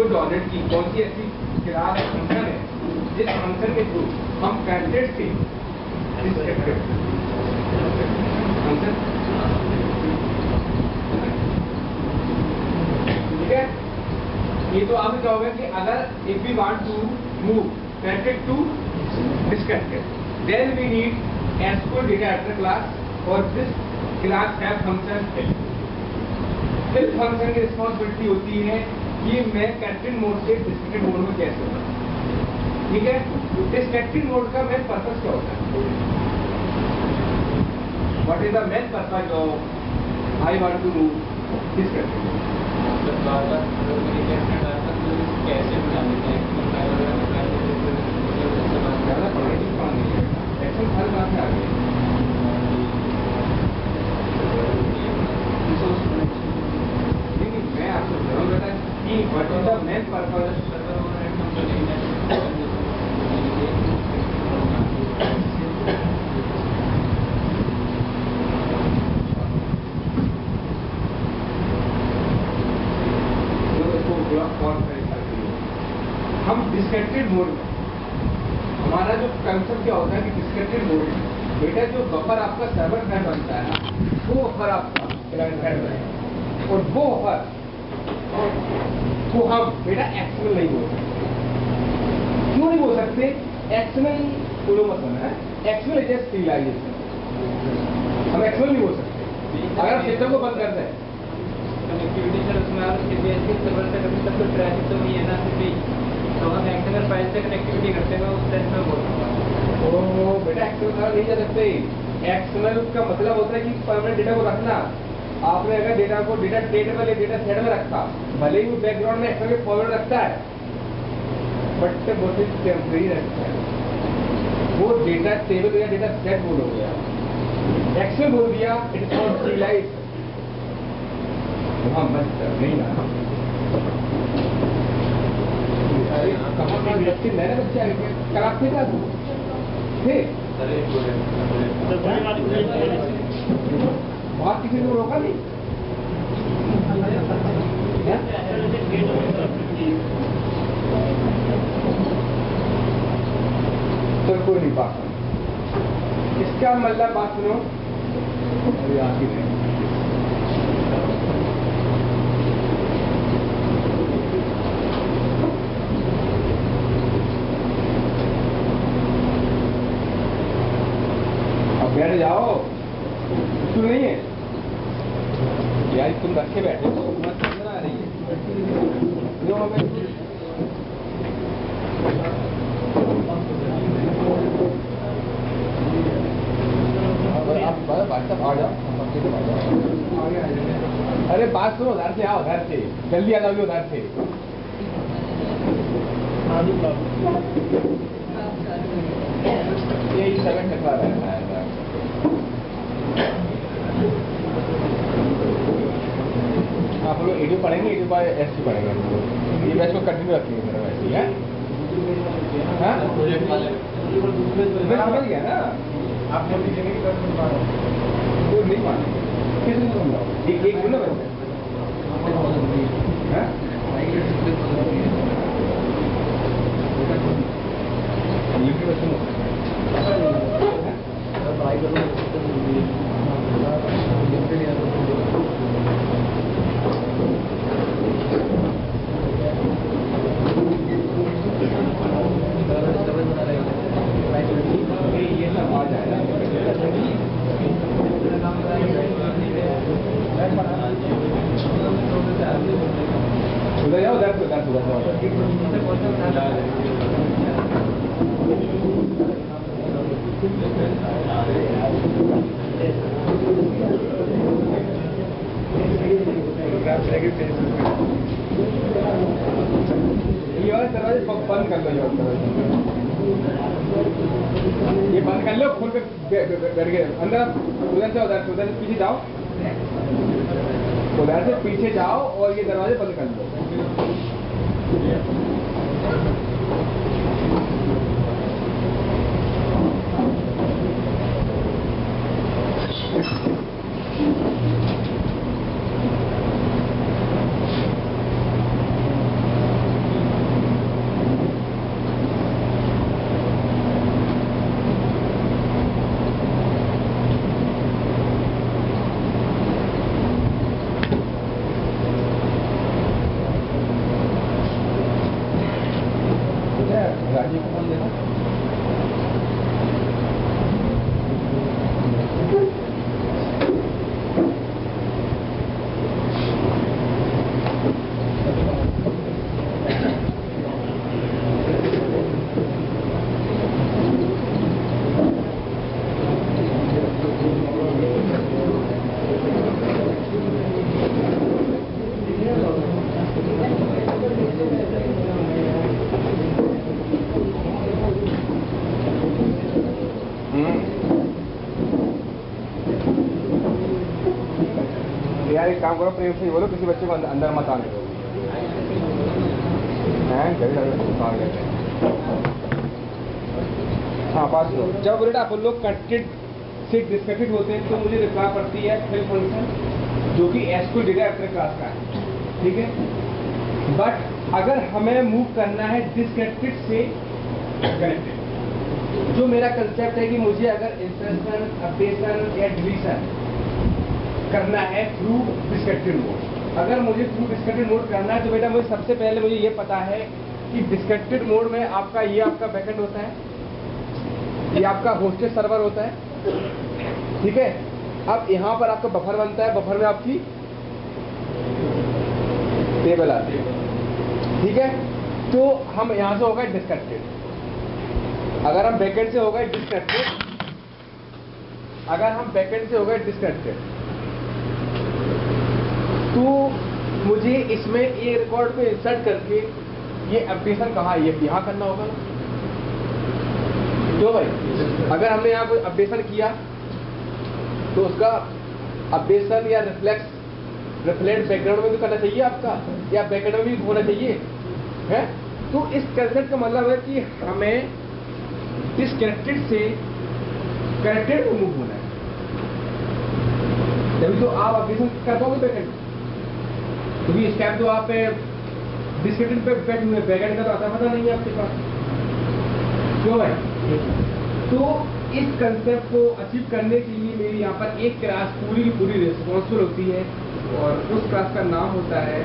Good order की कौन सी ऐसी क्लास है, फंक्शन है, जिस फंक्शन के थ्रू हम कैंडिडेट से डिस्क्रिप्टिव फंक्शन, ठीक है। ये तो आप क्या होगा कि अगर if we want to move candidate to descriptive, then we need SQL data editor class और दिस क्लास है फंक्शन फिल। फिल फंक्शन की रिस्पॉन्सिबिलिटी होती है कि मैं कैंडिडेट मोड से डिस्क्रिप्टिव मोड में कैसे हूँ, ठीक है। डिस्क्रिप्टिव मोड का मेन पर्पस क्या होता है? What is the main purpose of I want to move descriptive? कैसे बनाने हैं ज़्यादा पढ़ने की काम नहीं है, एक्शन हर बात में आ गई। नहीं, मैं आपको जरूर बता कि what is the main purpose. हम डिस्क्रिप्टिव मोड में, हमारा जो कंसेप्ट क्या होता है कि डिस्क्रिप्टिव मोड में बेटा जो बफर आपका सर्वर थ्रेड बनता है ना, वो बफर आपका क्लाइंट थ्रेड बनेगा, और वो बफर को हम बेटा एक्सएमएल नहीं बोल सकते। क्यों नहीं बोल सकते? एक्सएमएल पूरा मतलब है, एक्सएमएल इज जस्ट सीरियलाइजेशन, हम एक्सएमएल नहीं बोल सकते। अगर हम सिस्टम को बंद कर दें, कनेक्टिविटी सर उसमें आप सर्वर से कभी तक तो ट्रैफिक तो नहीं है ना, सिर्फ तो हम एक्सटर्नल फाइल से कनेक्टिविटी करते हैं, उस सेंस में बोलूँगा। तो बेटा एक्सएमएल नहीं जा सकते। एक्सएमएल का मतलब होता है कि परमानेंट डेटा को रखना। आपने अगर डेटा को डेटा टेबल या डेटा सेट में रखा, भले ही वो बैकग्राउंड में एक्सएमएल फॉरवर्ड रखता है, बट वो टेम्परेरी रखता है। वो डेटा टेबल या डेटा सेट बोल हो गया, एक्सएमएल बोल दिया, इट इज नॉट सीरियलाइज्ड। वहाँ मत नहीं ना, कहाँ बच्चे नए बच्चे आ गए, कल आप थे क्या थे? बात किसी ने रोका नहीं? तो कोई नहीं बात, इसका मतलब बात सुनो, अभी आती नहीं। बैठ जाओ, क्यों नहीं है यार? तुम रखे बैठे हो, तुम्हें समझ आ रही है क्यों हमें? आप व्हाट्सएप आ जाओ, अरे बात सुनो, उधर से आओ, उधर से जल्दी आ जाओगे, उधर से। यही समय कटवा रहता है। आप लोग एडू पढ़ेंगे, एडू पर एस पढ़ेंगे, ये बैच को कंटिन्यू रखेंगे मेरा वैसे ही है। हाँ मैं समझ गया ना, आप जब नहीं माने किस नहीं समझाओ, एक बोलो बच्चा उधर जाओ, उधर ये वाला दरवाजे बंद कर लो, ये बंद कर लो, खोल कर बैठ गए अंदर। उधर से उधर से पीछे जाओ, उधर से पीछे जाओ और ये दरवाजे बंद कर लो। यार एक काम करो, प्रेम से ही बोलो, किसी बच्चे को अंदर मत आने दो। हाँ पास लो। जब बोले अपन लोग कनेक्टेड से डिस्कनेक्टेड होते हैं तो मुझे रिप्लाई पड़ती है फिल फंक्शन, जो कि एसक्यूएल डेटा एंट्री क्लास का है, ठीक है। बट अगर हमें मूव करना है डिस्कनेक्टेड से कनेक्टेड, जो मेरा कंसेप्ट है कि मुझे अगर इंसर्शन, अपडेशन या डिलीशन करना है थ्रू डिस्कनेक्टेड मोड, अगर मुझे थ्रू डिस्कनेक्टेड मोड करना है तो बेटा मुझे सबसे पहले मुझे ये पता है कि डिस्कनेक्टेड मोड में आपका ये आपका बैकएंड होता है, ये आपका होस्टेड सर्वर होता है, ठीक है। अब यहाँ पर आपका बफर बनता है, बफर में आपकी टेबल आती है, ठीक है। तो हम यहाँ से होगा डिस्कनेक्टेड, अगर हम बैकएंड से होगा डिस्कनेक्टेड, अगर हम बैकएंड से होगा डिस्कनेक्टेड तो मुझे इसमें ये रिकॉर्ड पे इंसर्ट करके ये अपडेशन कहाँ ये यहाँ करना होगा ना, क्यों भाई? अगर हमने यहाँ कोई अपडेशन किया तो उसका अपडेशन या रिफ्लेक्ट बैकग्राउंड में भी करना चाहिए आपका, या बैकग्राउंड में भी होना चाहिए है। तो इस कंसेप्ट का मतलब है कि हमें डिस्कनेक्टेड से कनेक्टेड में मूव होना है, तभी तो आप अपडेशन कर पाओगे बैकएंड, क्योंकि इस टाइम तो आप डिस्कनेक्टेड पे बैठे हुए, बैकएंड का तो आता पता नहीं है आपके पास, क्यों भाई? तो इस कंसेप्ट को अचीव करने के लिए मेरी यहाँ पर एक क्लास पूरी की पूरी रिस्पॉन्सिबल होती है, और उस क्लास का नाम होता है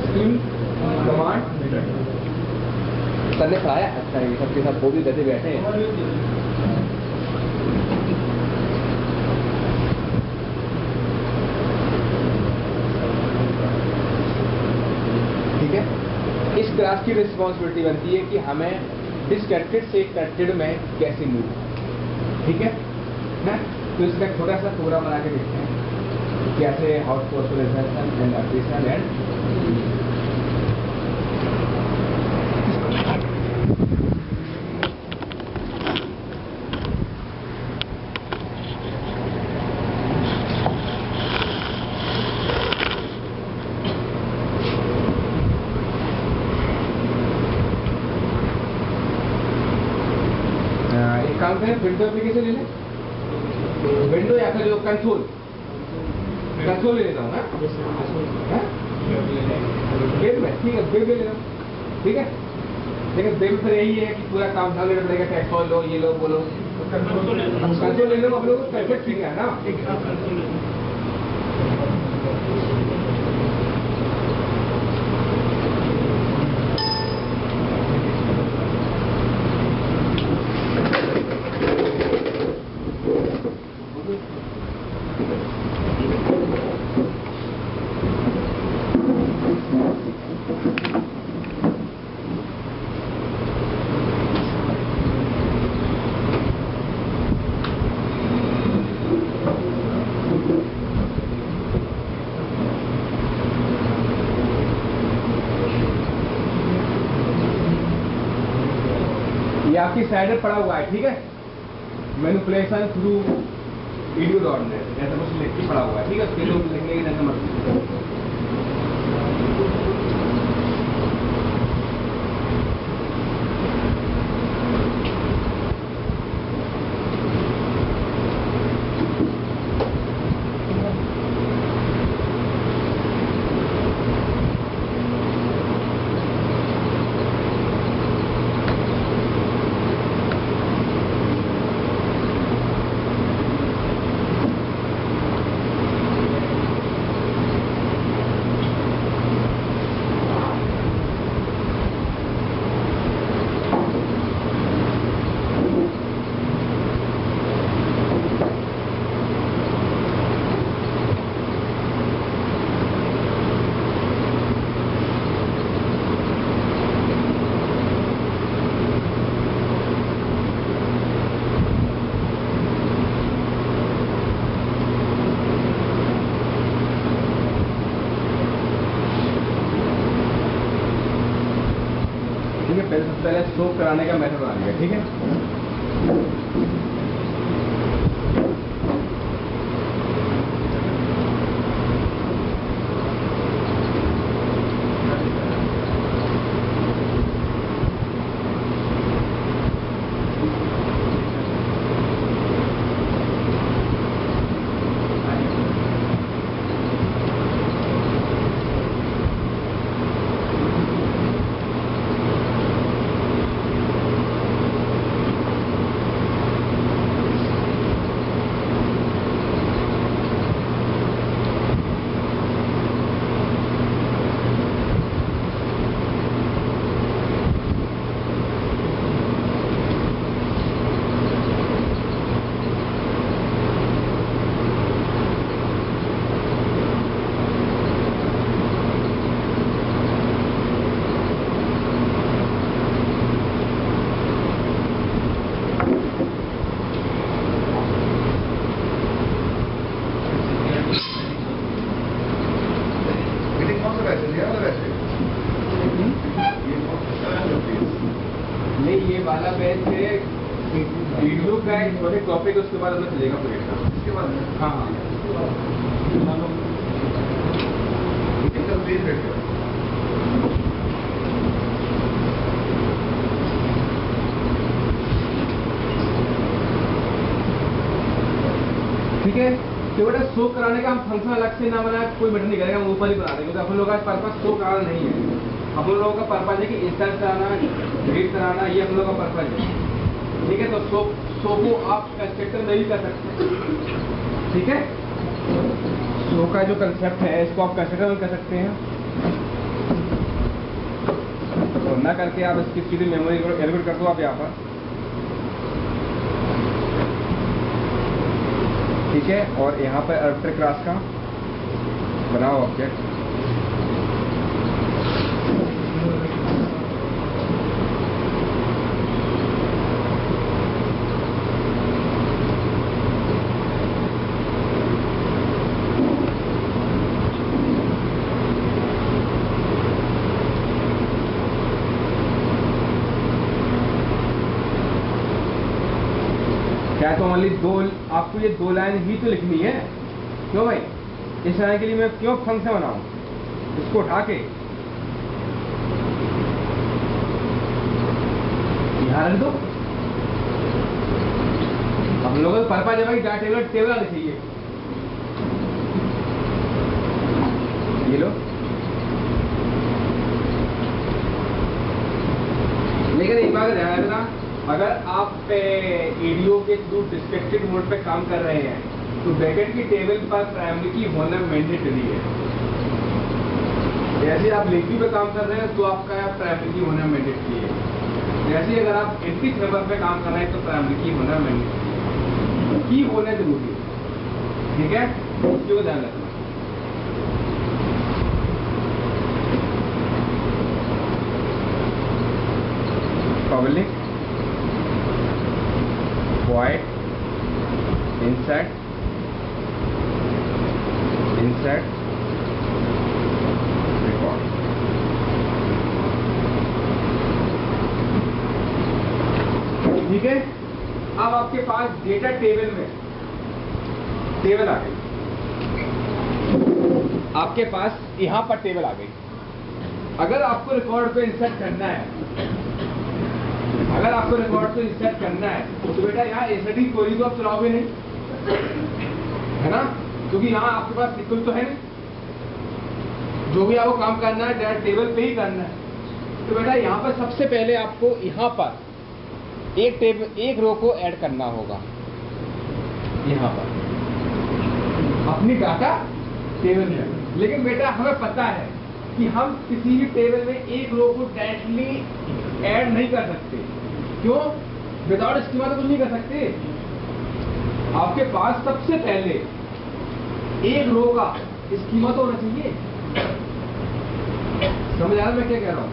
स्ट्रीम कमांड। सर ने पढ़ाया अच्छा है, सबके साथ वो भी बैठे बैठे हैं, ठीक है। इस क्लास की रिस्पॉन्सिबिलिटी बनती है कि हमें डिस्कनेक्टेड से कनेक्टेड में कैसे मूव, ठीक है ना। तो इसका छोटा सा प्रोग्राम बना के देखते हैं कैसे how to insertion and updation and काम करें, विंडो एप्लीकेशन ले लें, विंडो या फिर जो कंसोल ले लेता हूँ वेब में, ठीक है वेब ले लेना, ठीक है। लेकिन वेब पर यही है कि पूरा काम ध्यान लेना पड़ेगा, टेक्सट लो, ये लो बोलो, कंसोल ले लो, आप लोग परफेक्ट ठीक है ना। ये आपकी स्लाइडर पड़ा हुआ है, ठीक है। मैनिपुलेशन थ्रू edu.net ऐसा कुछ लिख के पड़ा हुआ है, ठीक है। उसके लोग लिखने की टेंशन मत लीजिए। पहले स्ट्रोक कराने का मेथड बना लिया, ठीक है। टॉपिक उसके बाद हमें चलेगा प्रोजेक्ट का, उसके बाद हाँ हाँ ठीक है। तो बेटा शो कराने का हम फंक्शन अलग से ना बनाए, कोई मैटर नहीं करेगा, हम ऊपर ही बना देंगे, क्योंकि अपन लोगों का पर्पस शो कराना नहीं है। अपन लोगों का पर्पस है कि इंस्टॉल कराना, रीड कराना, ये हम लोगों का पर्पस है। ठीक है, तो शो को आप कंस्ट्रक्टर में भी कर सकते हैं। ठीक है, शो का जो कंसेप्ट है इसको आप कंस्ट्रक्टर में कर सकते हैं, तो ना करके आप इसकी सीधी मेमोरी एलोकेट कर दो आप यहाँ पर। ठीक है, और यहाँ पर आर्बिट्ररी क्लास का बनाओ ऑब्जेक्ट। क्या तो ओनली दो, आपको ये 2 लाइन ही तो लिखनी है। क्यों भाई, इस लाइन के लिए मैं क्यों फंक्शन बनाऊं, इसको उठा के यहाँ रख दो। हम लोगों को पर्पज है भाई डाटा टेबल आना चाहिए। ये लो, लेकिन एक बात ध्यान रखना, अगर आप एडीओ के थ्रू डिस्ट्रक्टेड मोड पे काम कर रहे हैं तो बैकेंड की टेबल पर प्राइमरी की होना मैंडेटरी है। जैसे आप लिंकी पे काम कर रहे हैं तो आपका प्राइमरी की होना मैंडेटरी है। जैसे अगर आप एंट्री टेबल पे काम कर रहे हैं तो प्राइमरी की होना मैंडेटरी की होना जरूरी है। ठीक है, उसको ध्यान रखना। Public void insert record। ठीक है, अब आपके पास डेटा टेबल में टेबल आ गई, आपके पास यहां पर टेबल आ गई। अगर आपको रिकॉर्ड पे इंसर्ट करना है, अगर आपको रिकॉर्ड को इंसर्ट करना है तो बेटा यहाँ एसडी क्वेरी तो आप चलाओगे नहीं, है ना, क्योंकि यहाँ आपके पास सिक्वल तो है नहीं। जो भी आपको काम करना है डायरेक्ट टेबल पे ही करना है। तो बेटा यहाँ पर सबसे पहले आपको यहाँ पर एक रो को ऐड करना होगा। यहाँ पर अपनी डाटा टेबल में, लेकिन बेटा हमें पता है कि हम किसी भी टेबल में एक रो को डायरेक्टली ऐड नहीं कर सकते। क्यों? विदाउट स्कीमा तो कुछ नहीं कर सकते। आपके पास सबसे पहले एक रो का स्कीमा तो होना चाहिए। समझ आ रहा मैं क्या कह रहा हूं?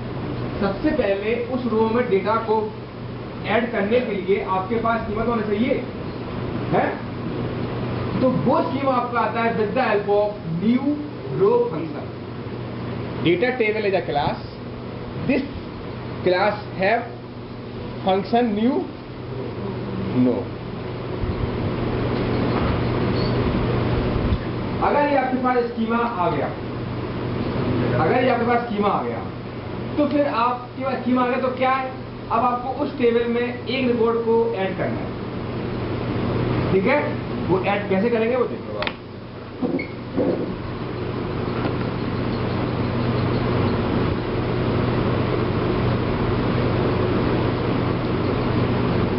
सबसे पहले उस रो में डेटा को ऐड करने के लिए आपके पास स्कीमा तो होना चाहिए, है? तो वो स्कीमा आपका आता है with the help of new row function. Data table is a class, this class have function new no. अगर ये आपके पास स्कीमा आ गया, तो फिर आपके पास स्कीमा आ गया तो क्या है, अब आपको उस टेबल में एक रिकॉर्ड को ऐड करना है। ठीक है, वो ऐड कैसे करेंगे वो देखो आप।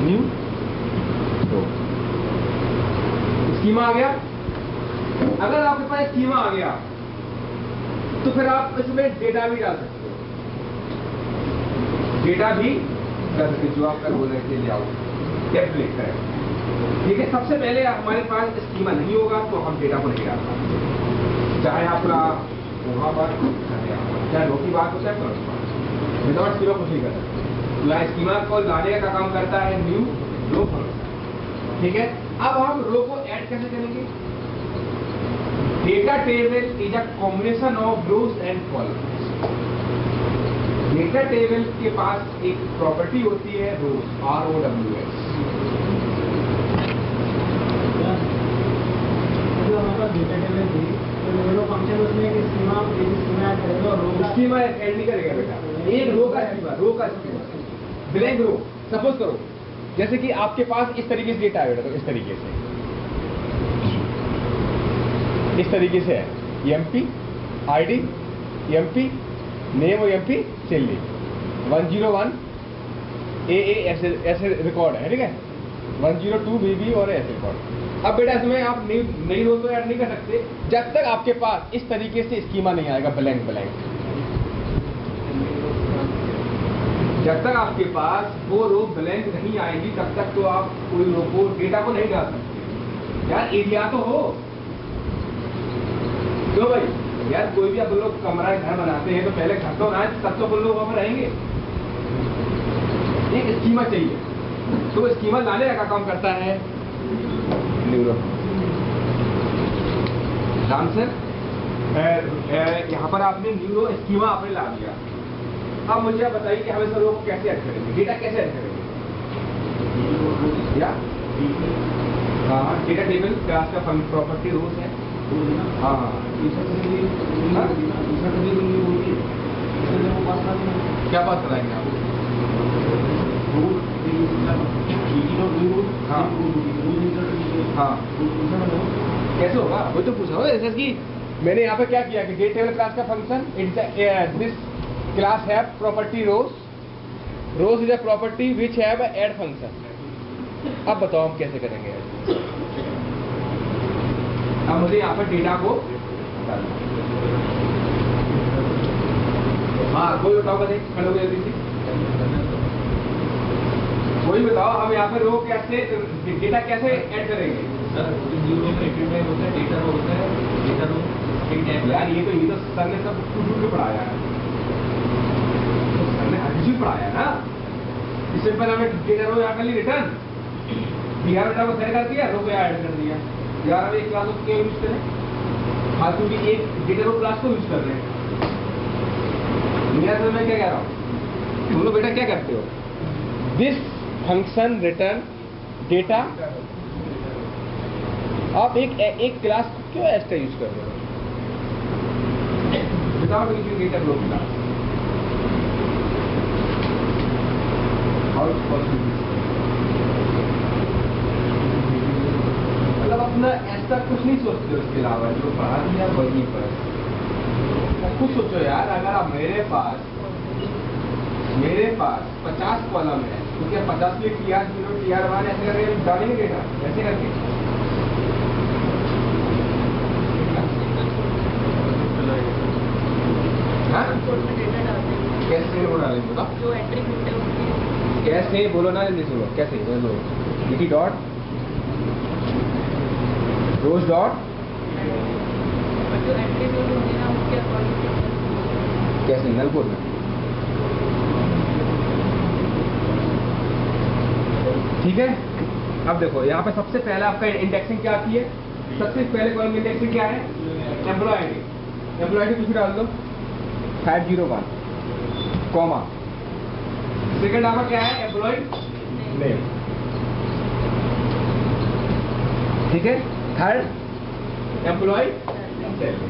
न्यू स्कीमा आ गया। अगर आपके पास स्कीमा आ गया तो फिर आप इसमें डेटा भी डाल सकते हो, डेटा भी कर सकते जो आप कर बोल रहे थे, ले आओ टेम्पलेट करें। ठीक है, सबसे पहले हमारे पास स्कीमा नहीं होगा तो हम डेटा को नहीं डाल सकते, चाहे आपका वहां पर चाहे रो की बात हो चाहे करो बात, विदाउट स्कीमा कुछ नहीं कर सकते। स्कीमा को लाने का काम करता है न्यू रो फंक्शन। ठीक है, अब हम रो को ऐड कैसे करेंगे? Data table is a combination of rose and columns. Data table के पास एक प्रॉपर्टी होती है रोज, ROWS। स्कीमा ऐड नहीं करेगा बेटा, एक रो का स्कीमा, ब्लैंक रो। सपोज करो जैसे कि आपके पास इस तरीके से डेटा है बेटा, तो इस तरीके से है एमपी आईडी, एमपी नेम और एमपी सैलरी 101 AA ऐसे रिकॉर्ड है, ठीक है। 102 BB और ऐसे रिकॉर्ड। अब बेटा इसमें आप नई रो तो ऐड नहीं कर सकते जब तक आपके पास इस तरीके से स्कीमा नहीं आएगा, ब्लैंक। जब तक आपके पास वो रो ब्लैंक नहीं आएगी तब तक तो आप कोई रो को डेटा को नहीं डाल सकते। यार एरिया तो हो क्यों भाई, यार कोई भी आप लोग कमरा घर बनाते हैं तो पहले घर तो बनाए तब तो लोग वहां पर रहेंगे। एक स्कीमा चाहिए, तो स्कीमा लाने का काम करता है न्यूरो। आंसर यहाँ पर आपने न्यूरो स्कीमा आपने ला दिया। अब मुझे आप बताइए कि हम इस रो को कैसे ऐड करेंगे, डेटा कैसे ऐड करेंगे? या हाँ, डेटा टेबल क्लास का प्रॉपर्टी रूल्स है। हाँ क्या बात कराएंगे आप? हाँ कैसे होगा वो तो पूछा हो। जैसे कि मैंने यहाँ पे क्या किया कि डेटा टेबल क्लास का फंक्शन, दिस क्लास है property rows is a property which have add function. अब बताओ हम कैसे करेंगे? अब मुझे यहाँ पर डेटा को हाँ कोई बताओ, खड़े हो गए जल्दी से, कोई बताओ हम यहाँ पर रो कैसे डेटा कैसे ऐड करेंगे? सर न्यूरो में होता है, डेटा रो होता है, डेटा रो यार ये तो सर ने सब टूट के पढ़ाया है, सर ने हर चीज पढ़ाया है ना। इससे पहले हमें डेटा रो यहाँ कर ली रिटर्न, बिहार बेटा को सेट कर दिया, रो को यहाँ ऐड कर दिया। यार हम एक क्लास को यूज करें फालतू की, एक डेटा रो क्लास को यूज कर रहे हैं। मैं क्या कह रहा हूँ, तुम लोग बेटा क्या करते हो? दिस फंक्शन रिटर्न डेटा, आप एक क्लास क्यों एक्स्ट्रा यूज कर रहे हो? Without using data row class, how it's possible? मतलब अपना ऐसा कुछ नहीं सोचते उसके अलावा, जो पढ़ा दिया वही पर कुछ सोचो यार। अगर आप मेरे पास 50 कॉलम है तो क्या 50 में TR0 TR1 ऐसे करके डालेंगे डेटा, ऐसे करके? हाँ? कैसे वो डालेंगे बताओ? जो एट्रीब्यूट है कैसे बोलो ना, जल्दी सुनो, कैसे बोलो? लिखी डॉट रोज डॉट कैसे नल बोलना? ठीक है। अब देखो यहाँ पे सबसे पहले आपका इंडेक्सिंग क्या आती है? सबसे पहले कॉलम में इंडेक्सिंग क्या है? Employ ID. एम्प्लॉय आईडी कुछ भी डाल दो, 501 कॉमा, सेकंड आपका क्या है? एम्प्लॉय नेम, ठीक है। Third employee salary.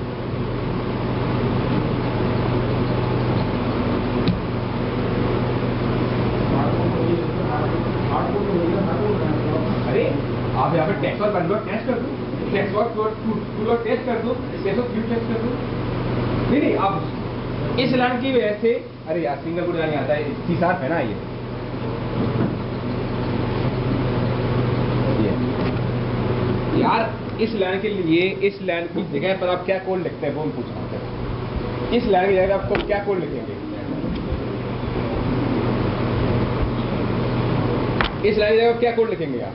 अरे आप यहाँ पे टेक्स्ट और कन्वर्ट टेस्ट कर दो, टेक्स्ट और टू टेस्ट कर दो, टेक्स्ट और टेस्ट कर दो। नहीं आप इस लाइन की वजह से, अरे यार सिंगल कोड नहीं आता है, C# है ना ये यार। इस लाइन के लिए, इस लाइन की जगह पर आप क्या कोड लिखते हैं वो हम पूछ रहा हूँ। इस लाइन की जगह आपको क्या कोड लिखेंगे? इस लाइन की जगह क्या कोड लिखेंगे आप?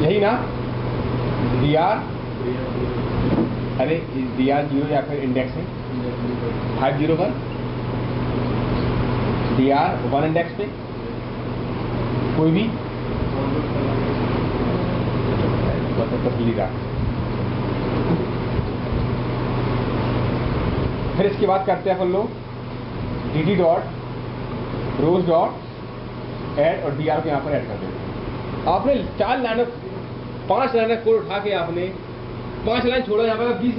यही ना, DR, अरे DR0 या फिर इंडेक्सिंग 501, DR1 इंडेक्स पे कोई भी फिर इसके बाद करते हैं अपन लोग dt डॉट रोज डॉट ऐड और dr को यहाँ पर ऐड कर देते। आपने 4 लाइनों 5 लाइनों कोड उठा के आपने 5 लाइन छोड़ो, यहाँ पर 20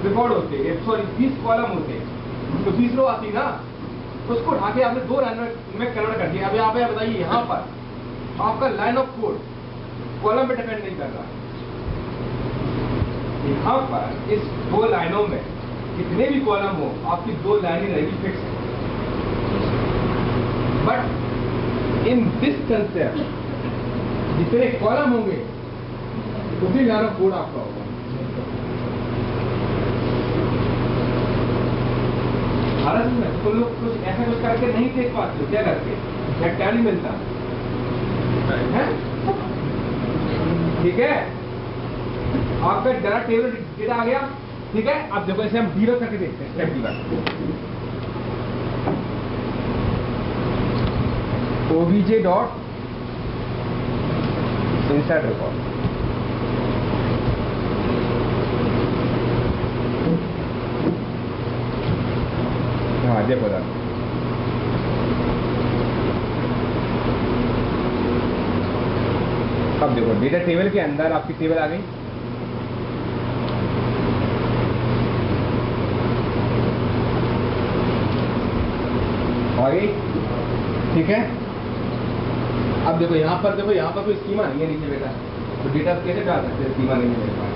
रिकॉर्ड होते, सॉरी 20 कॉलम होते, तो 20 रो आती ना, उसको उठा के आपने 2 लाइन में कन्वर्ट कर दिया। अब यहाँ पे बताइए, यहाँ पर आपका लाइन ऑफ कोड कॉलम पे डिपेंड नहीं कर रहा। यहाँ पर इस 2 लाइनों में कितने भी कॉलम हो, आपकी 2 लाइनें रहेगी fix. But in this concept जितने कॉलम होंगे उतनी लाइन ऑफ कोड आपका होगा। भारत में तो लोग कुछ ऐसा कुछ करके नहीं देख पाते, क्या करते या टैली मिलता है, ठीक है। आपका डाटा टेबल डेटा आ गया, ठीक है। अब देखो इसे हम डीबग करके देखते हैं, step debug. obj dot insert record, हाँ देखो दादा, अब देखो डेटा टेबल के अंदर आपकी टेबल आ गई। आ गई, ठीक है। अब देखो यहाँ पर कोई स्कीमा नहीं है नीचे बेटा, तो डेटा कैसे डाल सकते हैं, स्कीमा नहीं है मेरे पास।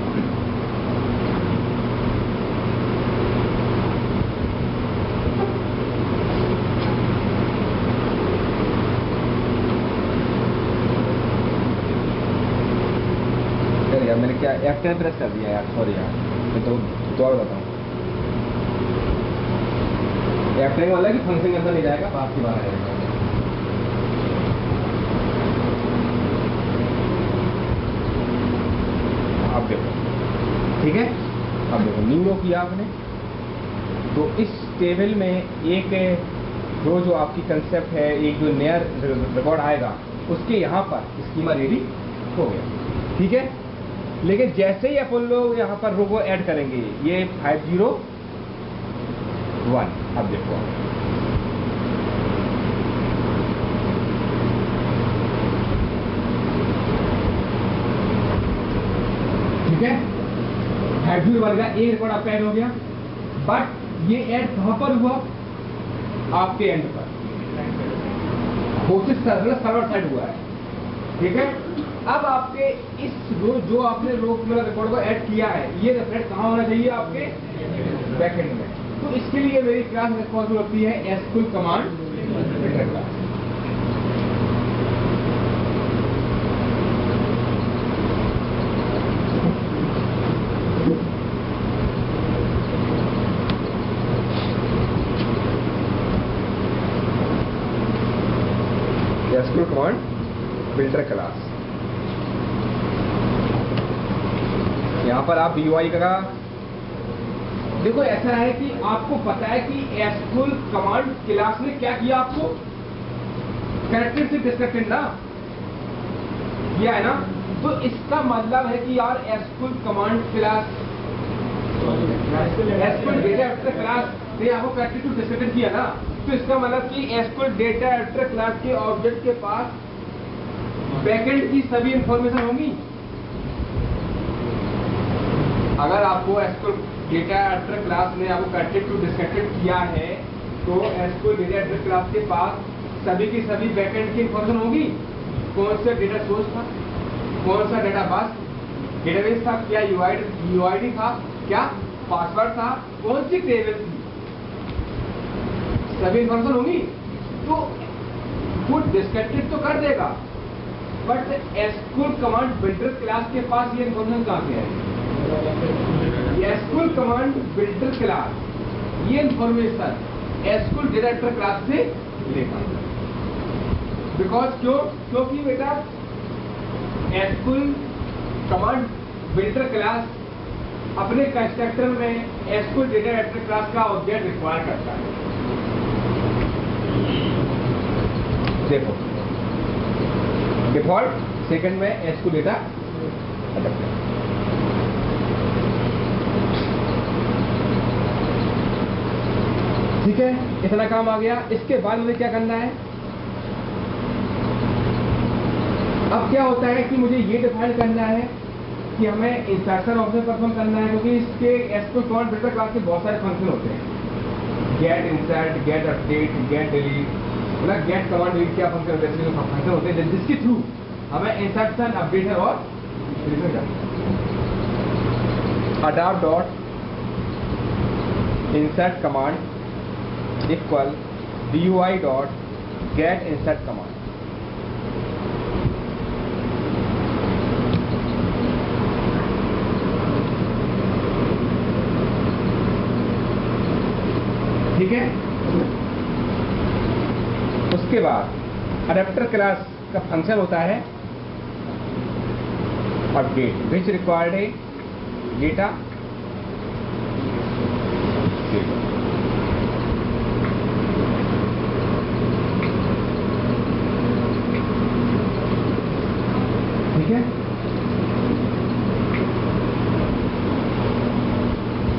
यार मैंने क्या F10 प्रेस कर दिया यार, सॉरी यार, मैं तो और बताऊँ। F10 वाला कि फंक्शन के अंदर नहीं जाएगा, बात की बात आएगा। अब देखो, ठीक है। अब देखो न्यू रो किया आपने, तो इस टेबल में एक रो जो आपकी कंसेप्ट है, एक जो नया रिकॉर्ड आएगा, उसके यहाँ पर स्कीमा रेडी हो गया, ठीक है। लेकिन जैसे ही अपन लोग यहाँ पर रो को ऐड करेंगे, ये 501, अब देखो ठीक है, 501 का एक रिकॉर्ड आपका ऐड हो गया। बट ये ऐड कहां पर हुआ, आपके एंड पर, होस्ट सर्वर साइड हुआ है, ठीक है। अब आपके इस रो जो आपने रो वाला रिकॉर्ड को ऐड किया है, ये रेफरेंस कहाँ होना चाहिए, आपके बैकएंड में। तो इसके लिए मेरी क्लास रिस्पॉन्सिबल होती है SQL command builder class. SQL command builder class, यहाँ पर आप यूआई का देखो, ऐसा है कि आपको पता है कि एसक्यूएल कमांड क्लास ने क्या किया, आपको कैरेक्टर से डिस्क्रिप्टिव ना किया है ना। तो इसका मतलब है कि यार SQL command class, SQL data editor class ने आपको कैरेक्टर टू डिस्क्रिप्टिव किया ना। तो इसका मतलब कि एसक्यूएल डेटा एडिटर क्लास के ऑब्जेक्ट के पास बैकएंड की सभी इंफॉर्मेशन होंगी। अगर आपको एसक्यूएल डेटा एडिटर क्लास ने आपको कैरेक्टर टू डिस्क्रिप्टिव किया है, तो एसक्यूएल डेटा एडिटर क्लास के पास सभी की सभी बैकएंड की इंफॉर्मेशन होगी। कौन सा डेटा सोर्स था, कौन सा डेटा बस डेटाबेस था, क्या यूआईडी था, क्या पासवर्ड था, कौन सी टेबल थी, सभी इंफॉर्मेशन होगी। तो वो डिस्क्रिप्टिव तो कर देगा, but SQL command builder class के पास ये इंफॉर्मेशन कहाँ से है। एसक्यूएल कमांड बिल्डर क्लास ये information SQL data editor class से लेगा। बिकॉज क्योंकि बेटा एसक्यूएल कमांड बिल्डर क्लास अपने कंस्ट्रक्टर में एसक्यूएल डेटा एडिटर क्लास का ऑब्जेक्ट रिक्वायर करता है। देखो डिफॉल्ट सेकंड में एसक्यूएल डेटा एडिटर, ठीक है, इतना काम आ गया। इसके बाद मुझे क्या करना है, अब क्या होता है कि मुझे ये डिफाइन करना है कि हमें इंसर्शन ऑपरेशन परफॉर्म करना है, क्योंकि इसके एसक्यूएल कमांड बिल्डर क्लास के बहुत सारे फंक्शन होते हैं। Get insert, get update, get delete, मतलब गेट कमांड डिलीट क्या फंक्शन होते हैं, फंक्शन होते हैं जिसके थ्रू हमें इंसर्शन, अपडेशन और डिलीशन करना है। Adopt dot insert command equal DUI dot gate insert command. ठीक है, उसके बाद अडेप्टर क्लास का फंक्शन होता है अपडेट, विच रिक्वायर्ड है डेटा। ठीक है,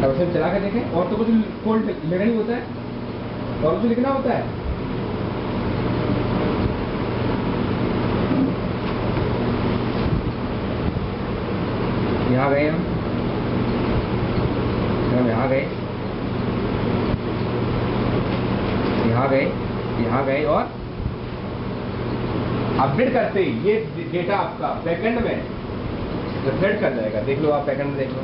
अब इसे चला के देखें। और तो कुछ कोड लिखना नहीं होता है, और कुछ लिखना होता है। यहाँ गए हम यहाँ गए, यहाँ गए, यहाँ गए और अपडेट करते ही ये डेटा आपका बैकएंड में रिफ्लेक्ट कर जाएगा। देख लो आप, बैकएंड में देख लो।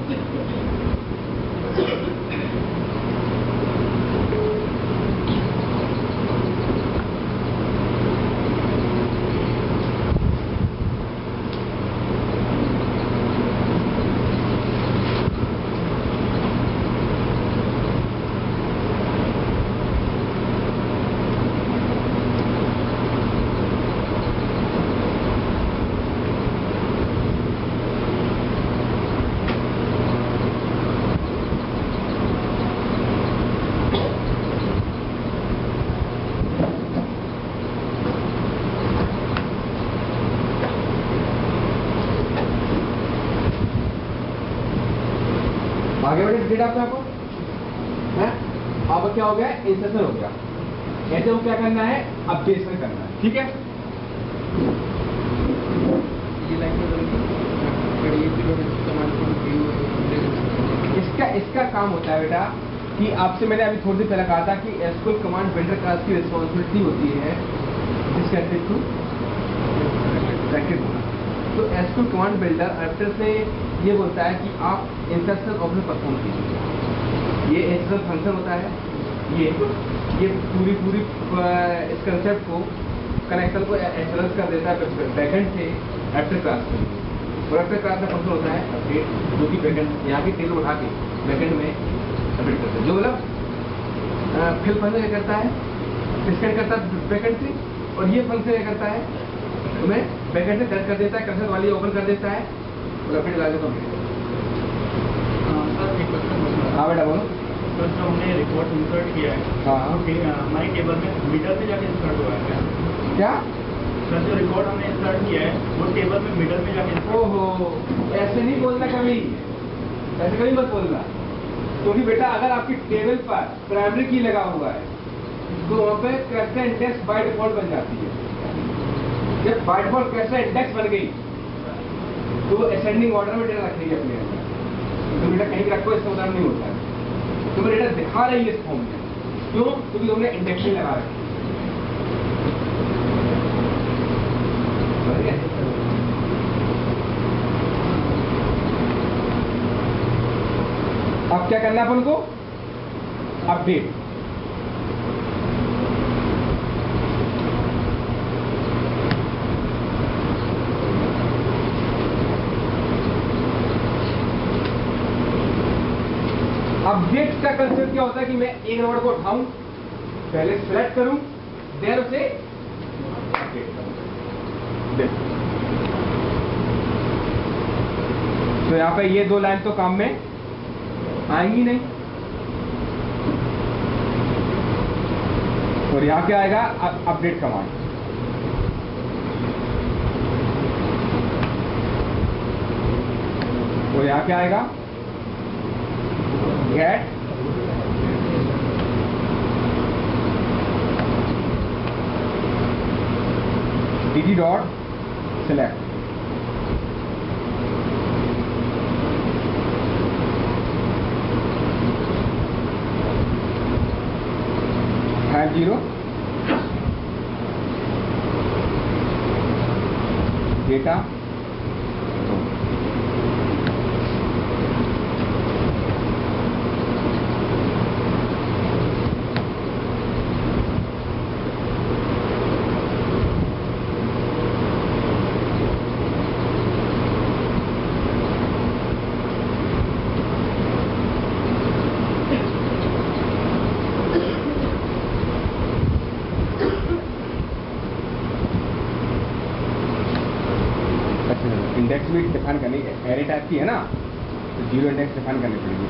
आगे बढ़े डेटा आपको है, अब क्या हो गया, इंसर्शन हो गया। ऐसे वो क्या करना है, अपडेशन करना है। ठीक है, इसका काम होता है बेटा कि आपसे मैंने अभी थोड़ी देर पहले कहा था कि एसक्यूएल कमांड बिल्डर क्लास की रिस्पॉन्सिबिलिटी होती है जिसका तो एसक्यूएल कमांड बिल्डर आफ्टर से ये बोलता है कि आप इंसर्शन ऑपरेशन परफॉर्म कीजिए। ये इंसर्शन फंक्शन होता है, ये पूरी इस कंसेप्ट को, कनेक्शन को एक्सेलरेट कर देता है बैकएंड से एफ्टर क्लास में। और एफ्टर क्लास का फंक्शन होता है अपडेट, जो कि बैकएंड यहाँ की टेबल उठा के बैकएंड में अपडेट करता है। जो मतलब फिल फंक्शन क्या करता है, डिस्कनेक्ट करता है बैकएंड से, और ये फंक्शन क्या करता है, तुम्हें बैकएंड से दर्ज कर देता है, कर्सर वाली ओपन कर देता है और अपडेट लगा देता हूँ। हाँ बेटा बोलो। तो जो हमने रिकॉर्ड इंसर्ट किया है, हाँ हमारे टेबल में मिडल में जाके इंसर्ट हुआ है क्या? सर जो रिकॉर्ड हमने इंसर्ट किया है वो टेबल में मिडल में जाके insert। ओहो, ऐसे नहीं बोलना कभी, ऐसे कभी मत बोलना, क्योंकि बेटा अगर आपकी टेबल पर प्राइमरी की लगा हुआ है तो वहाँ पे कर्सर इंडेक्स बाय डिफॉल्ट बन जाती है। जब बाय डिफॉल्ट कर्सर इंडेक्स बन गई तो असेंडिंग ऑर्डर में डेटा रखेगी अपने अंदर। तो बेटा कहीं रखो, इसका उदाहरण नहीं होता है। तो डेटा दिखा रही है इस फॉर्म में, क्यों? क्योंकि तुमने इंडेक्सिंग लगा रखी है। अब क्या करना है अपन को, अपडेट। अपडेट का कंसेप्ट क्या होता है कि मैं एक नोड को उठाऊं, पहले सिलेक्ट करूं, देन उसे अपडेट करूं। तो यहां पे ये दो लाइन तो काम में आएंगी नहीं, और यहां क्या आएगा, अपडेट कमांड। और यहां क्या आएगा, get dt dot select, five zero data index भी डिफाइन करनी है, एरे टाइप की है ना, तो जीरो इंडेक्स डिफाइन करनी पड़ेगी।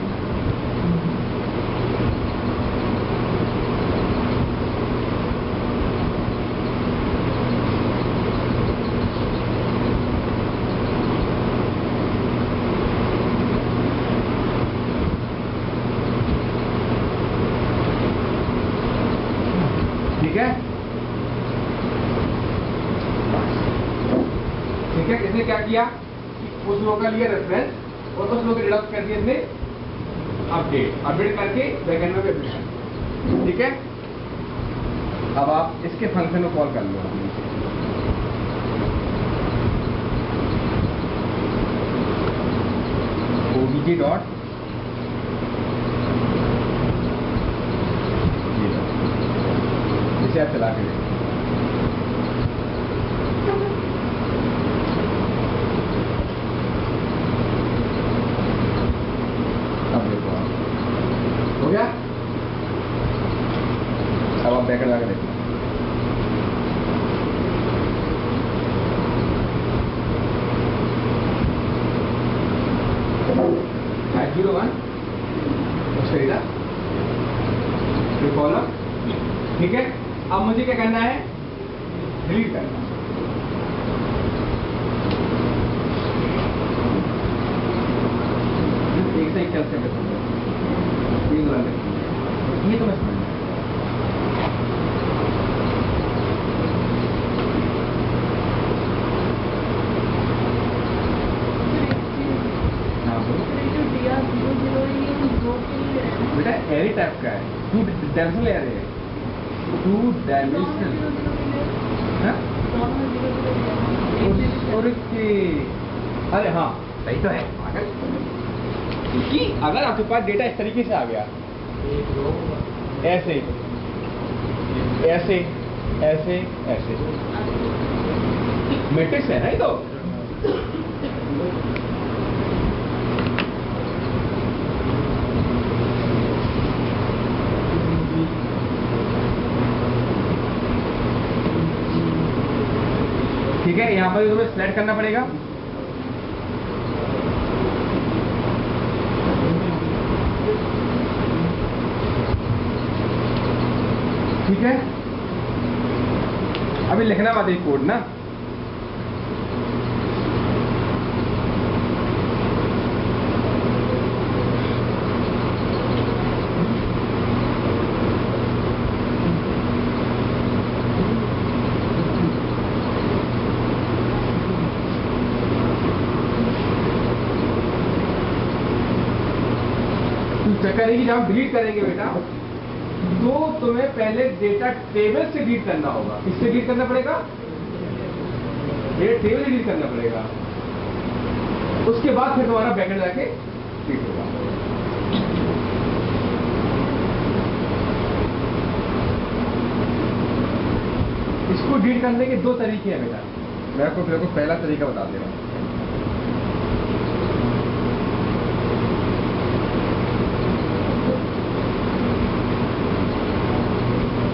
ठीक है, ठीक है। इसने क्या किया, उस लो का लिया रेफरेंस और उस लो के डेटा कर दिया इसने अपडेट करके बैकएंड में अपडेट कर। ठीक है, अब आप इसके फंक्शन को कॉल कर लो। obj डॉट इसे आप चला के देखो। हो गया, अब आप बैकएंड लगा देखो। फाइव जीरो वन उसका कॉलम। ठीक है, अब मुझे क्या करना है, डिलीट करना। एक से एक चल से ये तो मैं समझ बेटा एरे टाइप का है, टू डायमेंशनल एरे है, टू डायमेंशनल। अरे हाँ सही तो है, क्योंकि अगर आपके पास डेटा इस तरीके से आ गया, ऐसे ऐसे ऐसे ऐसे मैट्रिक्स है ना ये तो। ठीक है, यहाँ पर तुम्हें सिलेक्ट करना पड़ेगा। ठीक है, अभी लिखना बात एक कोड ना। चक्कर है कि जब हम डिलीट करेंगे बेटा, तो तुम्हें पहले डेटा टेबल से डिलीट करना होगा। किससे डिलीट करना पड़ेगा, डेटा टेबल से डिलीट करना पड़ेगा। उसके बाद फिर तुम्हारा बैकएंड जाके डिलीट होगा। इसको डिलीट करने के दो तरीके हैं बेटा, मैं आपको तेरे को पहला तरीका बता दे रहा हूं।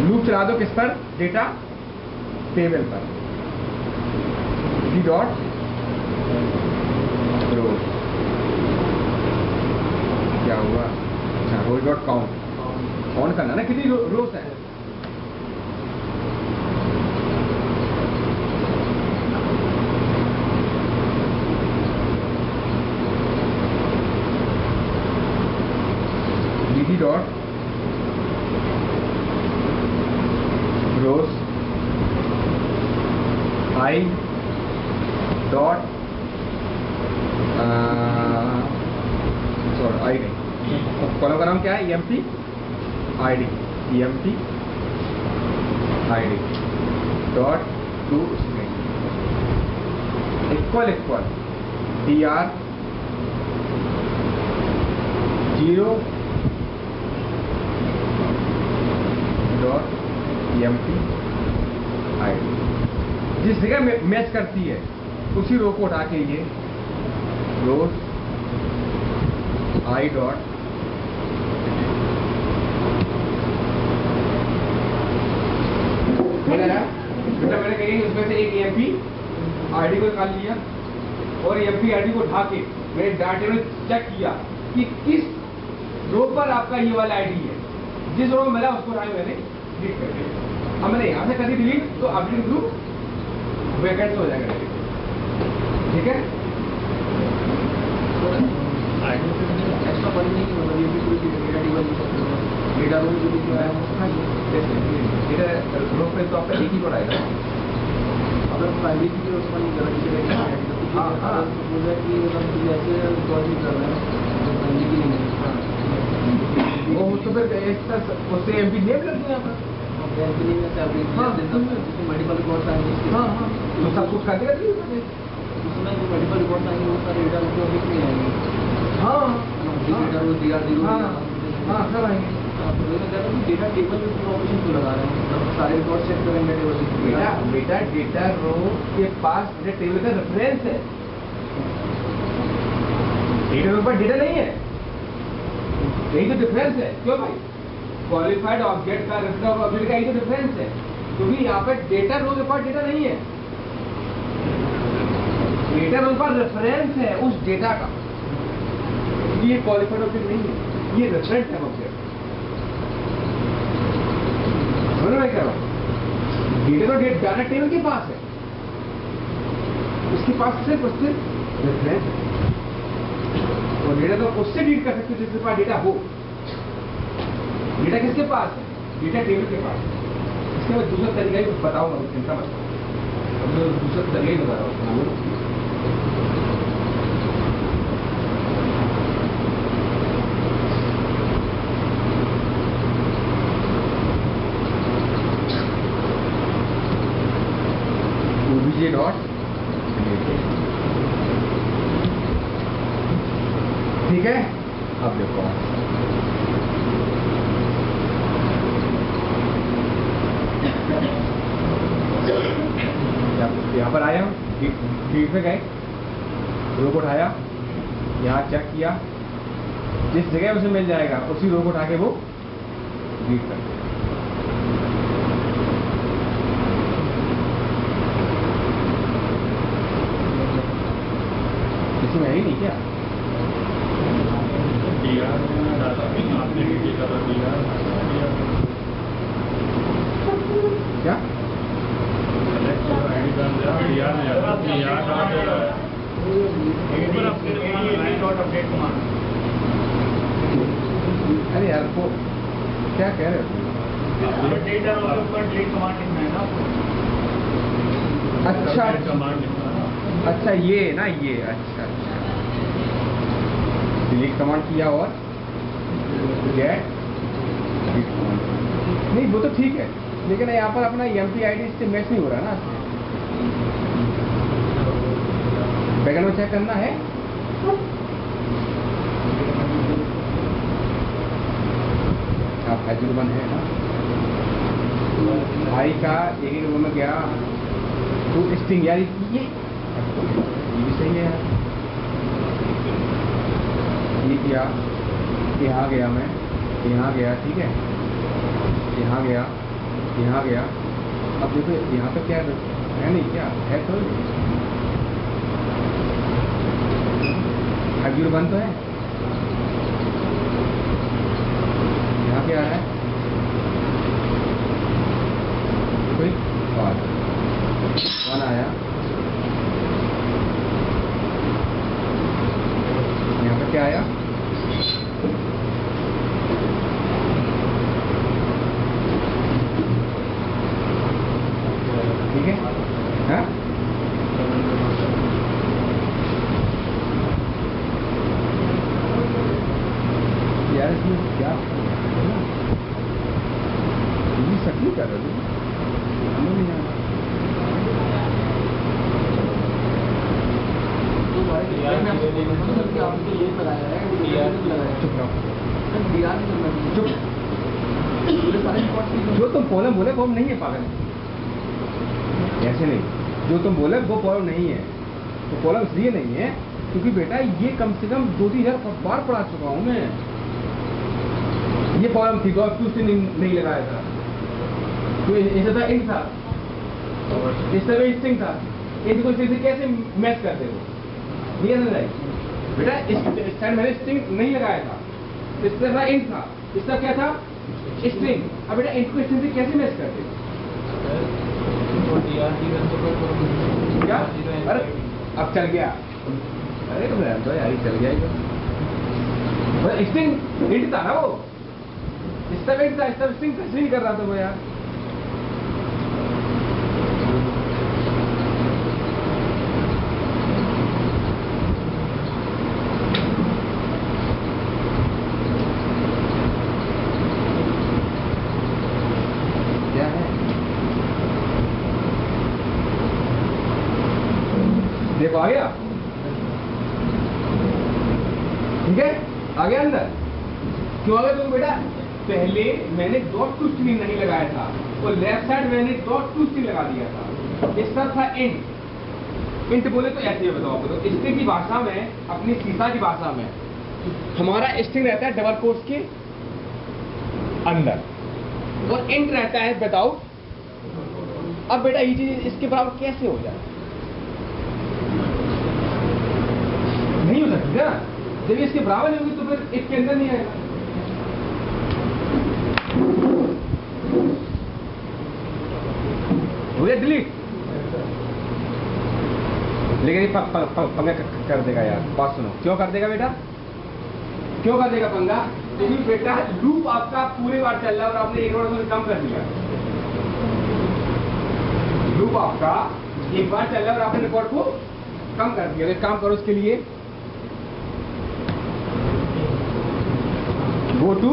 लूप चला दो किस पर, डेटा टेबल पर, डी डॉट रो। क्या हुआ, अच्छा रोज डॉट काउंट करना ना, कितनी रोज है। D dot rows I dot sorry I नहीं, कॉलम का नाम क्या है, EMP ID, EMP ID dot to string equal DR 0 dot EMP ID। जिस जगह मैच करती है उसी रो को उठा के ये रोज आई डॉट बेटा मैंने कही उसमें से एक EMP ID को निकाल लिया और EMP ID को उठा के मैंने डाटा में चेक किया कि किस रो पर आपका ये वाला ID है, जिस रो में मिला उसको उठा के मैंने डिलीट कर दिया। अब मैंने यहाँ से कर दी डिलीट तो अपडेट ग्रुप वैकेंट हो जाएगा, ठीक है। एक्स्ट्रा बड़ी नहीं मतलब ये भी कोई डेटा टेबल डेटा रो जो भी है डेटा रो पे तो आपका एक ही कोड आएगा। अगर प्राइवेट की उसमें नहीं कर रही हाँ हाँ बोल रहा है कि मतलब ऐसे कॉल नहीं कर रहे हैं तो प्राइवेट की नहीं है वो तो फिर उससे MP नेम लग गया यहाँ मल्टीपल रिकॉर्ड्स आएंगे। हाँ हाँ तो सब कुछ खाते रहती है उसमें जो मल्टीपल रिकॉर्ड्स आएंगे वो सारे डेटा उसको लिख नहीं आएंगे। हाँ डेटा रो DR0 हाँ हाँ सब आएंगे। डेटा टेबल में ऑपरेशन क्यों लगा रहे हैं, मतलब सारे रिकॉर्ड चेक करेंगे टेबल बेटा डेटा रो के पास डेटा टेबल का रेफरेंस है, डेटा रो पर डेटा नहीं है, यही तो डिफरेंस है। क्यों भाई, क्वालिफाइड ऑब्जेक्ट का रेफरेंस ऑब्जेक्ट का यही तो डिफरेंस है, क्योंकि यहाँ पे डेटा रो के पास डेटा नहीं है, डेटा रो पर रेफरेंस है उस डेटा का, ये क्वालिफाइड ऑब्जेक्ट नहीं है, ये रेफरेंस है ऑब्जेक्ट। समझ में क्या डेटा तो डाटा टेबल के पास है, उसके पास सिर्फ रेफरेंस है और डेटा तो उससे डील कर सकते हो जिसके पास डेटा हो। डेटा किसके पास है, डेटा टेबल के पास है। इसके बाद दूसरा तरीका ही बताऊंगा, चिंता मत करो, दूसरा तरीका ही बता रहा हूँ। OBJ डॉट ठीक है। अब देखो यहाँ पर आया, फील्ड पे गए, रो को उठाया, यहाँ चेक किया, जिस जगह उसे मिल जाएगा उसी रो को उठा के वो डिलीट कर दिया। इसमें है ही नहीं क्या, क्या अरे यार को क्या कह रहे हो, अच्छा अच्छा ये ना ये अच्छा डिलीट कमांड किया और गेट नहीं वो तो ठीक है, लेकिन यहाँ पर अपना EMP ID से मैच नहीं हो रहा ना, बैकएंड में चेक करना है। आप Azure है ना, भाई का एक रूम में गया तो स्ट्रिंग यार ये भी सही है यार, ये किया, यहाँ गया मैं, यहाँ गया, ठीक है, यहाँ गया, यहाँ गया। अब देखो यहाँ पे क्या है, नहीं क्या है, तो Azure बंद तो है, यहाँ क्या है कोई बात वन आया, यहाँ पे क्या आया, ठीक है, हाँ यार इसमें क्या ये सच नहीं कर रहे हमें नहीं आ रहा। चुप रहो, चुप। जो तुम प्रॉब्लम बोले वो नहीं है पागल, ऐसे नहीं। जो तुम बोले वो प्रॉब्लम नहीं है, तो प्रॉब्लम इसलिए नहीं है क्योंकि बेटा ये कम से कम 2-3 बार पढ़ा चुका हूँ मैं। ये प्रॉब्लम थी, गॉड टू से नहीं लगाया था, तो ऐसा था इंट था, इस तरह स्ट्रिंग था, इनको से कैसे मैच करते हो, नहीं है ना बेटा। इस साइड मैंने स्ट्रिंग नहीं लगाया था, इस तरह इंट था, इसका क्या था स्ट्रिंग। अब बेटा इंट को स्ट्रिंग से कैसे मैच करते हो? क्या? अरे अब चल गया, अरे तो यार चल गया स्ट्रिंग इंट था ना वो, इस तरह इंट था, इस तरह स्ट्रिंग कैसे नहीं कर रहा था वो यार। देखो आ गया, ठीक है, आ गया अंदर। क्यों आ गया तुम बेटा? पहले मैंने डॉट टू स्ट्रिंग नहीं लगाया था, और लेफ्ट साइड मैंने डॉट टू स्ट्रिंग लगा दिया था। इस तरह था इंट। इंट बोले तो ऐसे बताओ, तो स्ट्रिंग की भाषा में, अपनी सीसा की भाषा में हमारा स्ट्रिंग रहता है डबल कोट्स के अंदर, और इंट रहता है विदाउट। अब बेटा ये चीज इसके बराबर कैसे हो जाए? नहीं हो सकती ना, जब इसके बराबर नहीं होगी तो फिर इसके अंदर नहीं आएगा। हो गया डिलीट। लेकिन ये पंगा कर देगा यार, बात सुनो। क्यों कर देगा बेटा? क्यों कर देगा पंगा? क्योंकि बेटा लूप आपका पूरे बार चल रहा है और आपने एक बार उसमें कम कर दिया। लूप आपका एक बार चल रहा है और आपने रिकॉर्ड को कम कर दिया। एक काम करो इसके लिए, गो टू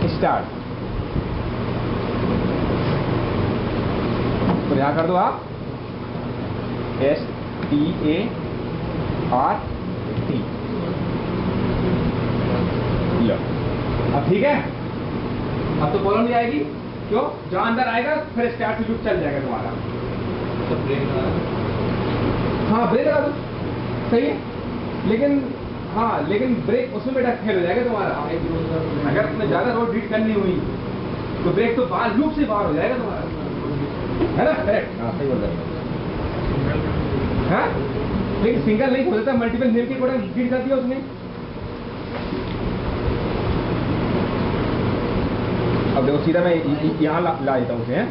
स्टार्ट, तो यहां कर दो आप START। लो, अब ठीक है, अब तो प्रॉब्लम नहीं आएगी। क्यों? जहां अंदर आएगा फिर स्टार्ट लूप चल जाएगा तुम्हारा। हाँ ब्रेक लगा दो, सही है, लेकिन हाँ लेकिन ब्रेक उसमें बेटा फेल हो जाएगा तुम्हारा। अगर तुम्हें ज्यादा रोड रीड करनी हुई तो ब्रेक तो बाहर लूप से बाहर हो जाएगा तुम्हारा, है ना? करेक्ट, हाँ सही बोल रहे हो। हाँ लेकिन सिंगल नहीं हो जाता, मल्टीपल नेम के कोड रीड कर दिया उसने। अब देखो सीधा मैं यहाँ ला देता हूँ उसे,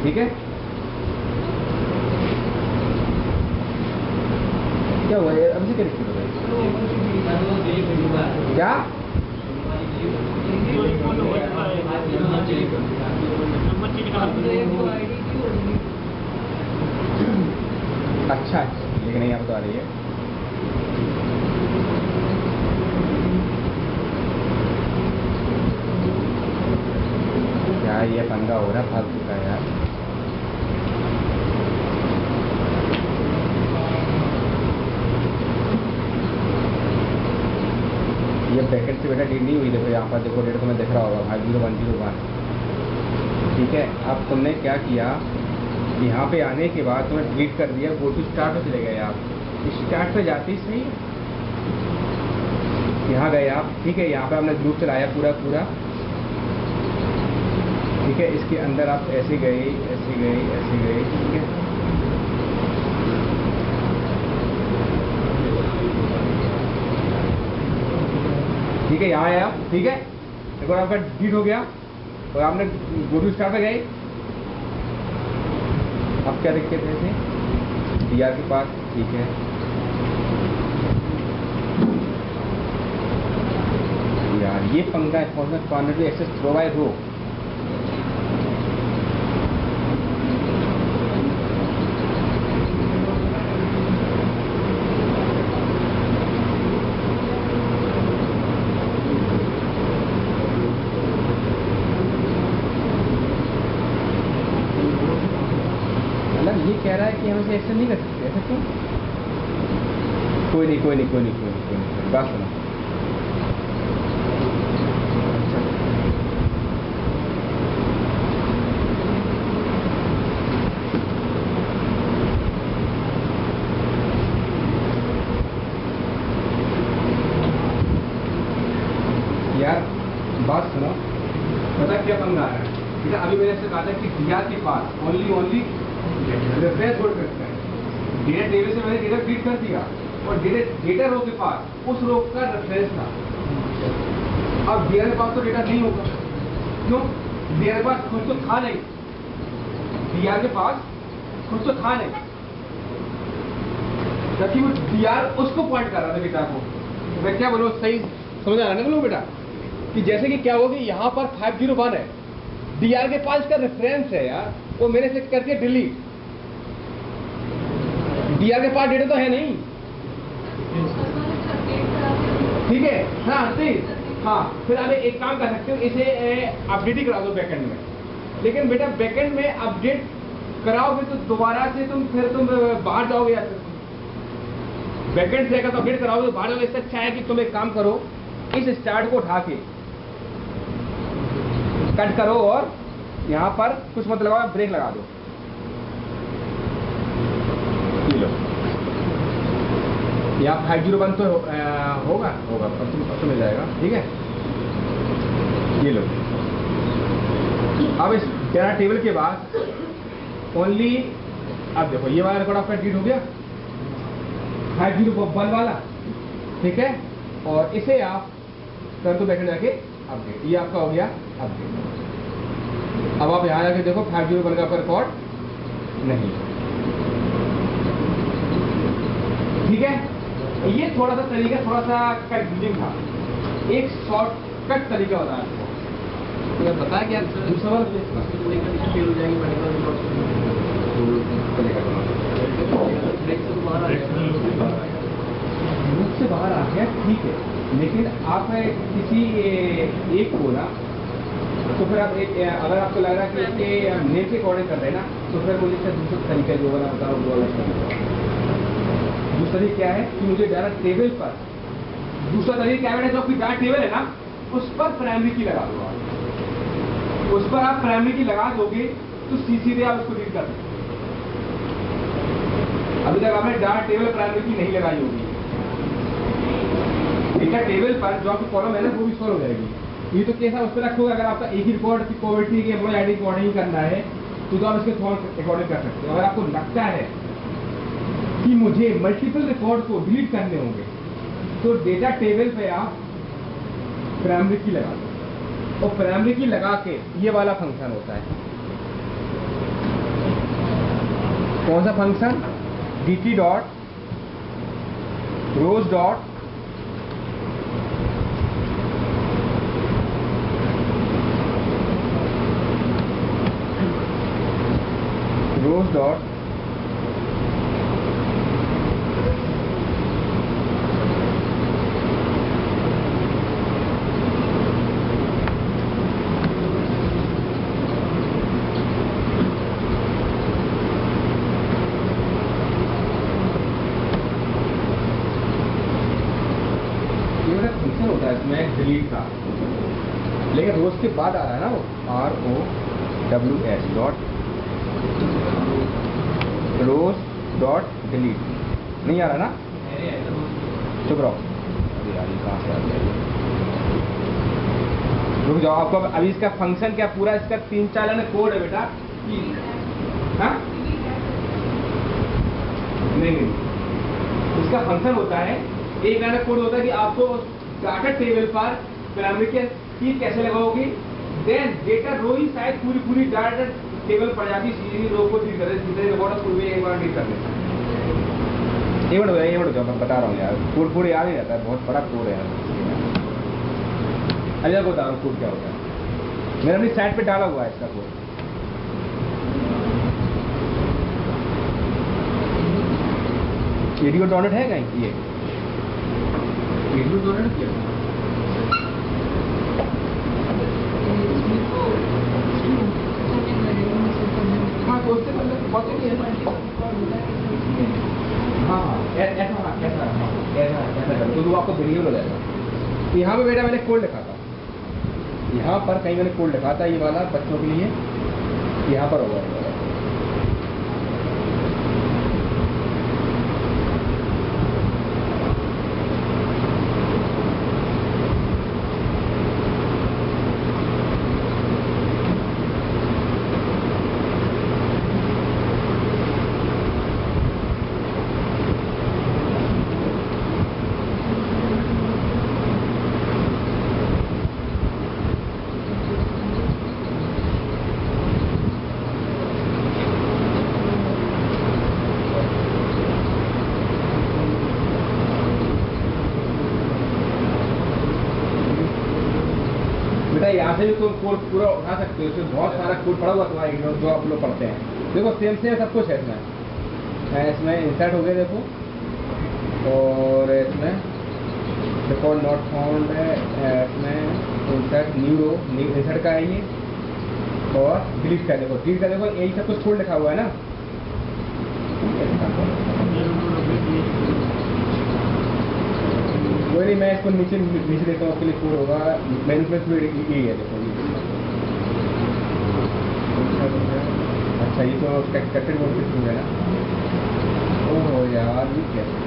ठीक है? क्या हुआ है अभी से? क्या अच्छा, लेकिन नहीं आप तो आ रही है। क्या ये पंगा हो रहा है फालतू का यार? ये ब्रैकेट से बेटा रीड नहीं हुई। देखो यहाँ पर देखो, डेट तुम्हें दिख रहा होगा 501001, ठीक है? अब तुमने क्या किया, यहाँ पे आने के बाद तुमने डिलीट कर दिया, गो टू स्टार्ट पे चले गए आप। स्टार्ट पे जाते ही सही यहाँ गए आप, ठीक है? यहाँ पे हमने ग्रुप चलाया पूरा, ठीक है? इसके अंदर आप ऐसे गए, ऐसे गए, ऐसे गए, ठीक है? ठीक है, यहाँ आए आप, ठीक है? एक बार आपका डिलीट हो गया और आपने गो टू स्टार्ट पे गए। अब क्या दिक्कत है इसे? DR के पास, ठीक है? यार ये पंगा है, corner to access throw by row. कि हम इसे एक्सेस नहीं कर सकते, ऐसा क्यों? कोई नहीं, बात सुनो। यार बात सुनो, पता क्या पंगा आ रहा है? बेटा अभी मैंने से कहा था कि डीआर के पास ओनली रेफरेंस होल्ड करता है। डेटा टेबल से मैंने डेटा फीड कर दिया और डेटा रो के पास उस रो का रेफरेंस था। अब डीआर के पास तो डेटा नहीं होगा, क्यों? डीआर के पास खुद तो था नहीं, डीआर के पास खुद तो था नहीं, जबकि वो डीआर उसको पॉइंट कर रहा था डेटा को। मैं क्या बोलूँ, सही समझ आ रहा है ना बोलो बेटा? कि जैसे कि क्या होगा, यहाँ पर 501 है, डीआर के पास इसका रेफरेंस है यार, वो मेरे से करके डिलीट। डीआर के पास डेटा तो है नहीं, ठीक है? हाँ, फिर आप एक काम कर सकते हो, इसे अपडेट ही करा दो बैकएंड में। लेकिन बेटा बैकएंड में अपडेट कराओगे तो दोबारा से तुम बाहर जाओगे या बैकएंड से अगर अपडेट कराओगे तो बाहर जाओगे। इससे अच्छा है कि तुम एक काम करो, इस स्टार्ट को उठा के कट करो और यहाँ पर कुछ मत लगाओ, ब्रेक लगा दो। ये लो, यहाँ 501 तो होगा, अब तो मिल जाएगा, ठीक है? ये लो, अब इस डेटा टेबल के बाद ओनली, अब देखो ये वाला रिकॉर्ड आपका डिलीट हो गया, 501 वाला, ठीक है? और इसे आप कर दो बैकएंड जाके अपडेट, ये आपका हो गया अपडेट। अब आप यहाँ जाके देखो 501 का रिकॉर्ड नहीं, ठीक है? ये थोड़ा सा तरीका थोड़ा सा कंफ्यूजिंग था, एक शॉर्टकट तरीका बताया आपको। बताया क्या दूसरा वाला हो जाएगी ग्रुप से बाहर आ गया, ठीक है, लेकिन आप किसी एक को ना, तो फिर आप अगर आपको लग रहा है कि इसके नेम के अकॉर्डिंग कर रहे हैं ना, तो फिर मुझे दूसरा तरीका जो वाला बताओ वो वाला तरीका। दूसरा तरीका क्या है कि मुझे डायरेक्ट टेबल पर, दूसरा तरीका क्या है, जो आपकी डायरेक्ट टेबल है ना, उस पर प्राइमरी की लगा दो आप। उस पर आप प्राइमरी की लगा दोगे तो सीधे आप उसको रीड कर सकते। अभी तक आपने डायरेक्ट टेबल प्राइमरी की नहीं लगाई होगी, डेटा टेबल पर जो आपकी कॉलम है ना वो भी सॉल्व हो जाएगी। ये तो केस आप उस पर रखोगे, अगर आपका एक ही रिकॉर्ड की पॉवर्टी के एम्प्लॉय आईडी अकॉर्डिंग करना है तो आप इसके अकॉर्डिंग कर सकते हो। अगर आपको लगता है कि मुझे मल्टीपल रिकॉर्ड को डिलीट करने होंगे तो डेटा टेबल पे आप प्राइमरी की लगा दो, और प्राइमरी की लगा के ये वाला फंक्शन होता है। कौन सा फंक्शन? dt डॉट रोज डॉट रोज डॉट फंक्शन होता है इसमें डिलीट का, लेकिन रोज के बाद आ रहा है ना वो ROWS डॉट रोज डॉट डिलीट नहीं आ रहा ना? चुप रहो, अरे यार ये कहाँ से आ गया? रुक जाओ, आपको अभी इसका फंक्शन क्या पूरा इसका 3-4 लाइन कोड है बेटा। हाँ नहीं, इसका फंक्शन होता है, एक लाइन कोड होता है कि आपको डाटा टेबल पर प्राइमरी की कैसे लगाओगे, देन डेटा रो ही शायद पूरी डाटा टेबल पड़ जाती, सीधी रो को रीड कर रहे, जितने रिकॉर्ड पूरी एक बार रीड कर लेते हैं। एक मिनट हो जाओ, मैं बता रहा हूँ यार, कोड पूरे याद नहीं रहता है, बहुत बड़ा कोड है यार। अभी आपको बता रहा हूँ कोड क्या होता है, मैंने अपनी साइट पे डाला हुआ है इसका कोड। वीडियो डाउनलोड है कहीं? ये वीडियो डाउनलोड किया हाँ, तो उससे मतलब बहुत ही है। वेरिएबल हो जाएगा। तो यहाँ पे बेटा मैंने कोड लिखा था, यहाँ पर कहीं मैंने कोड लिखा था ये वाला बच्चों के लिए, यहाँ पर होगा। बेटा यहाँ से भी तुम कोड पूरा उठा सकते हो, इसमें बहुत सारा कोड पड़ा हुआ तुम्हारा जो आप लोग पढ़ते हैं। देखो सेम सेम सब कुछ है इसमें इंसर्ट हो गया देखो, और इसमें रिकॉर्ड नॉट फाउंड है, इसमें इंसर्ट न्यू रो इंसर्ट का है ये, और डिलीट का देखो, यही सब कुछ कोड लिखा हुआ है ना। कोई नहीं, मैं इसको नीचे देता हूँ, उसके लिए कोड होगा मैनिपुलेट यही है देखो ये। अच्छा ये तो कटेड मोड से है ना। ओह यार ये कैसे,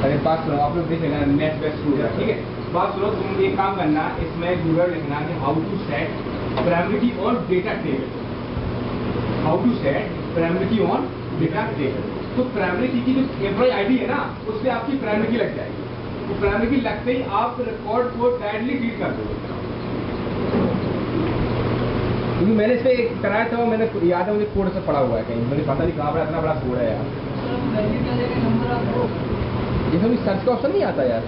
अरे बात सुनो, आप लोग देख लेना नेट बेस्ट स्टूडियो, ठीक है। बात सुनो, तुम एक काम करना, इसमें गूगल लिखना कि how to set primary key on data table, how to set primary key on data table. तो प्राइमरी की जो एम्प्लॉय आईडी है ना, उस पर आपकी प्राइमरी की लग जाएगी। तो प्राइमरी की लगते ही आप रिकॉर्ड को डायरेक्टली डिलीट कर दोगे, क्योंकि मैंने इस पर कराया था, मैंने याद है मुझे कोड से पड़ा हुआ है कहीं, मुझे पता नहीं कहाँ पर इतना बड़ा कोड है यार। इसमें भी सर्च का ऑप्शन नहीं आता यार।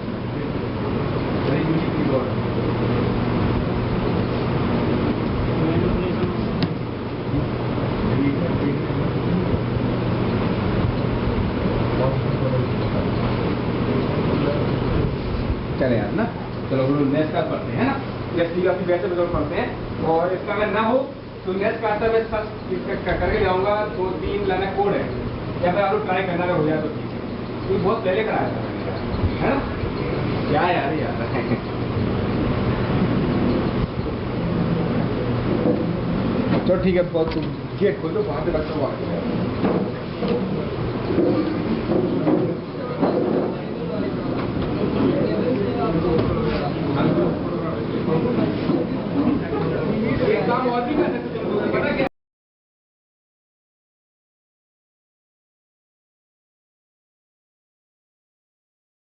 चले यार ना, चलो नेक्स्ट का पढ़ते हैं ना, नेक्स्ट का वैसे बदल पढ़ते हैं। और इसका अगर ना हो तो नेक्स्ट का मैं सर्च करके जाऊंगा, 2-3 लाइन कोड है, या फिर आप लोग ट्राई करना हो जाए तो ठीक है। ये बहुत पहले कराया था है ना, क्या यार चलो ठीक है, तुम गेट खोल दो, वहां पे बच्चों को